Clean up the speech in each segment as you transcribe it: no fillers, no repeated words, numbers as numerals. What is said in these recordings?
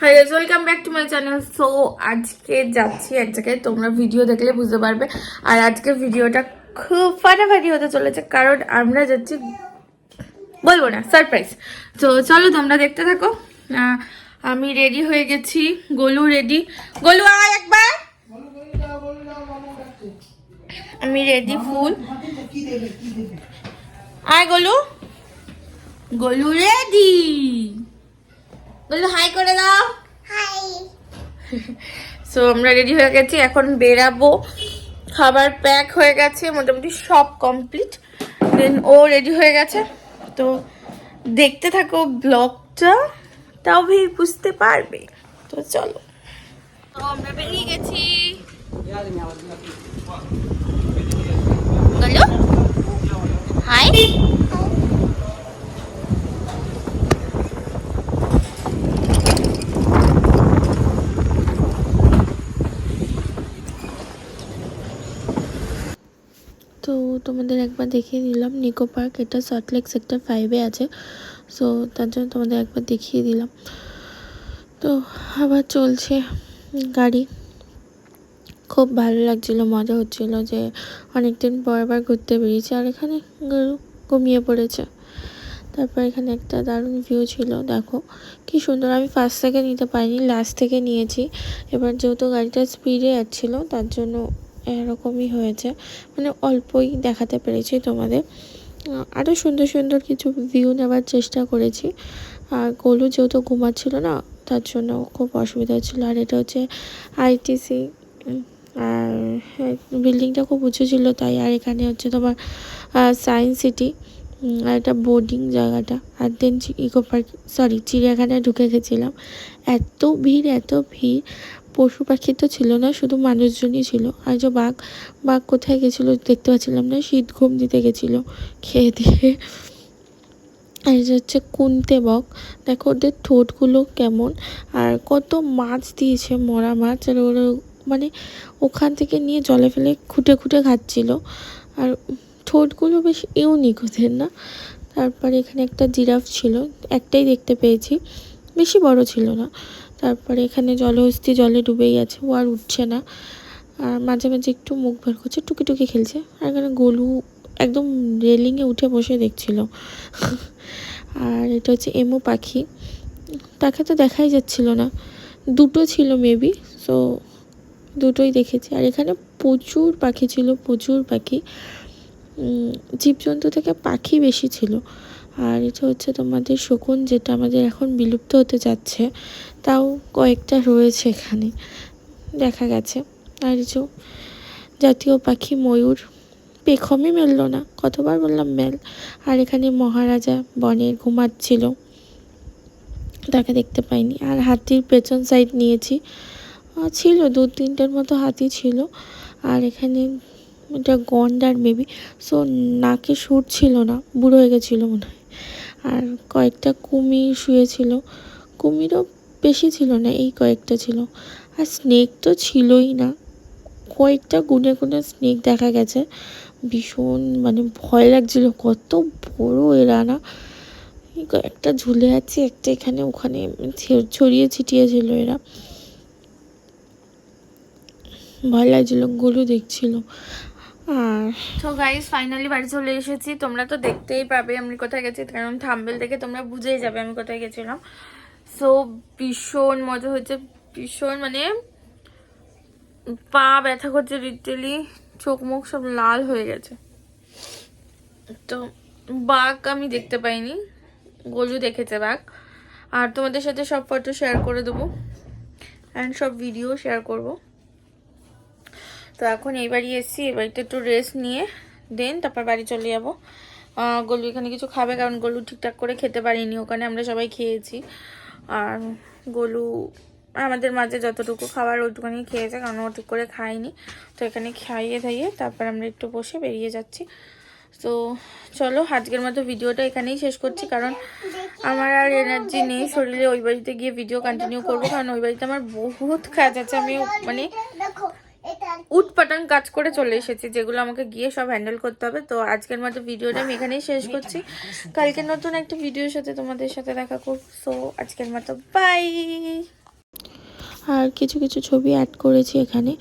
Hi guys, welcome back to my channel. So আজকে যাচ্ছি এক জায়গায়, তোমরা ভিডিও দেখলে বুঝতে পারবে। আর আজকের ভিডিওটা খুব ফাটাফাটি হতে চলেছে, কারণ আমরা যাচ্ছি, বলবো না, সারপ্রাইজ। তো চলো তোমরা দেখতে থাকো। আমি রেডি হয়ে গেছি, গোলু রেডি। গোলু আয় একবার। আমি রেডি ফুল। আয় গোলু। গোলু রেডি। গোলু হাই করে দাও। সো আমরা রেডি হয়ে গেছি, এখন বেরাবো। খাবার প্যাক হয়ে গেছে, মোটামুটি সব কমপ্লিট। দেন ও রেডি হয়ে গেছে, তো দেখতে থাকো ব্লগটা, তবে বুঝতে পারবে। তো চলো, তো আমরা বেরিয়ে গেছি। বলো হাই। তো তোমাদের একবার দেখিয়ে দিলাম নিকো পার্ক, এটা সল্টলেক সেক্টর 5-এ আছে। সো তার জন্য তোমাদের একবার দেখিয়ে দিলাম। তো আবার চলছে গাড়ি, খুব ভালো লাগছিলো, মজা হচ্ছিলো যে অনেকদিন পর আবার ঘুরতে বেরিয়েছি। আর এখানে ঘুমিয়ে পড়েছে। তারপর এখানে একটা দারুণ ভিউ ছিল, দেখো কি সুন্দর। আমি ফার্স্ট থেকে নিতে পারিনি, লাস্ট থেকে নিয়েছি। এবার যেহেতু গাড়িটা স্পিডে যাচ্ছিলো, তার জন্য এরকমই হয়েছে, মানে অল্পই দেখাতে পেরেছি তোমাদের। আরও সুন্দর সুন্দর কিছু ভিউ নেওয়ার চেষ্টা করেছি। আর গোলু যেহেতু ঘুমাচ্ছিল না, তার জন্য খুব অসুবিধা হচ্ছিলো। আর এটা হচ্ছে আইটিসি, আর বিল্ডিংটা খুব উঁচু ছিল তাই। আর এখানে হচ্ছে তোমার সায়েন্স সিটি, আর এটা বোর্ডিং জায়গাটা। আর দেন ইকো পার্ক, সরি চিড়িয়াখানায় ঢুকে গেছিলাম। এত ভিড়, এত ভিড়, পশু পাখি তো ছিল না, শুধু মানুষজনই ছিল। আর যে বাঘ, বাঘ কোথায় গেছিলো দেখতে পাচ্ছিলাম না, শীত ঘুম দিতে গেছিলো খেয়ে দিয়ে। আর যে হচ্ছে কুন্তে বক, দেখো ওদের ঠোঁটগুলো কেমন। আর কত মাছ দিয়েছে, মরা মাছ। আর ওরা মানে ওখান থেকে নিয়ে জলে ফেলে খুঁটে খুঁটে খাচ্ছিল। আর ঠোঁটগুলো বেশ ইউনিক ওদের না। তারপরে এখানে একটা জিরাফ ছিল, একটাই দেখতে পেয়েছি, বেশি বড় ছিল না। তারপরে এখানে জলহস্তি জলে ডুবেই আছে, ও আর উঠছে না। আর মাঝে মাঝে একটু মুখ বের করছে, টুকি টুকি খেলছে। আর এখানে গোলু একদম রেলিংয়ে উঠে বসে দেখছিল। আর এটা হচ্ছে এমো পাখি, তাকে তো দেখাই যাচ্ছিল না, দুটো ছিল মেবি, সো দুটোই দেখেছি। আর এখানে প্রচুর পাখি ছিল, প্রচুর পাখি, জীবজন্তু থেকে পাখি বেশি ছিল। আর এটা হচ্ছে তোমাদের শকুন, যেটা আমাদের এখন বিলুপ্ত হতে যাচ্ছে, তাও কয়েকটা রয়েছে এখানে, দেখা গেছে। আর যে জাতীয় পাখি ময়ূর, পেখমই মেললো না, কতবার বললাম মেল। আর এখানে মহারাজা বনের ঘুমাচ্ছিল, তাকে দেখতে পাইনি। আর হাতির পেছন সাইড নিয়েছি, ছিল 2-3টের মতো হাতি ছিল। আর এখানে এটা গন্ডার মেবি, সো নাকে সুর ছিল না, বুড়ো হয়ে গেছিলো মনে হয়। আর কয়েকটা কুমির শুয়েছিল, কুমিরও বেশি ছিল না, এই কয়েকটা ছিল। আর স্নেক তো ছিলই না, কয়েকটা গুনে গুনে স্নেক দেখা গেছে। ভীষণ মানে ভয় লাগছিল, কত বড় এরা না। একটা ঝুলে আছে, একটা এখানে ওখানে ছড়িয়ে ছিটিয়ে ছিল, এরা ভয় লাগছিল। গোলু দেখছিল। আর তো গাইস ফাইনালি বাড়ি চলে এসেছি। তোমরা তো দেখতেই পাবে আমি কোথায় গেছি, কারণ থাম্বনেল দেখে তোমরা বুঝেই যাবে আমি কোথায় গেছিলাম। সো ভীষণ মজা হচ্ছে, ভীষণ মানে পা ব্যথা করছে লিটারালি, চোখ মুখ সব লাল হয়ে গেছে। তো বাঘ আমি দেখতে পাইনি, গোলু দেখেছে বাঘ। আর তোমাদের সাথে সব ফটো শেয়ার করে দেবো অ্যান্ড সব ভিডিও শেয়ার করব। তো এখন এই বাড়ি এসেছি, এই বাড়িতে একটু রেস্ট নিয়ে দেন তারপর বাড়ি চলে যাবো। গোলু এখানে কিছু খাবে, কারণ গোলু ঠিকঠাক করে খেতে পারিনি, ওখানে আমরা সবাই খেয়েছি। আর গোলু আমাদের মাঝে যতটুকু খাবার ওইটুকুনি খেয়েছে, কারণ ও ঠিক করে খায়নি। তো এখানে খাইয়ে দাইয়ে তারপর আমরা একটু বসে বেরিয়ে যাচ্ছি। তো চলো আজকের মতো ভিডিওটা এখানেই শেষ করছি, কারণ আমার আর এনার্জি নেই শরীরে ওই বাড়িতে গিয়ে ভিডিও কন্টিনিউ করবো, কারণ ওই বাড়িতে আমার বহুত কাজ আছে। আমি মানে উটপাটাং কাজ করে চলে এসেছি, যেগুলো আমাকে গিয়ে সব হ্যান্ডেল করতে হবে। তো আজকের মতো ভিডিওটা আমি এখানেই শেষ করছি, কালকে নতুন একটা ভিডিওর সাথে তোমাদের সাথে দেখা করবো। সো আজকের মতো বাই। আর কিছু কিছু ছবি অ্যাড করেছি এখানে,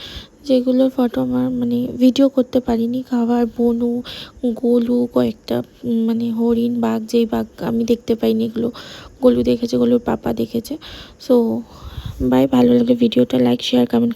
যেগুলোর ফটো আমার মানে ভিডিও করতে পারিনি। খাবার বনু, গোলু, কয়েকটা মানে হরিণ, বাঘ, যেই বাঘ আমি দেখতে পাইনি এগুলো গোলু দেখেছে, গোলুর পাপা দেখেছে। সো বাই, ভালো লাগে ভিডিওটা লাইক শেয়ার কমেন্ট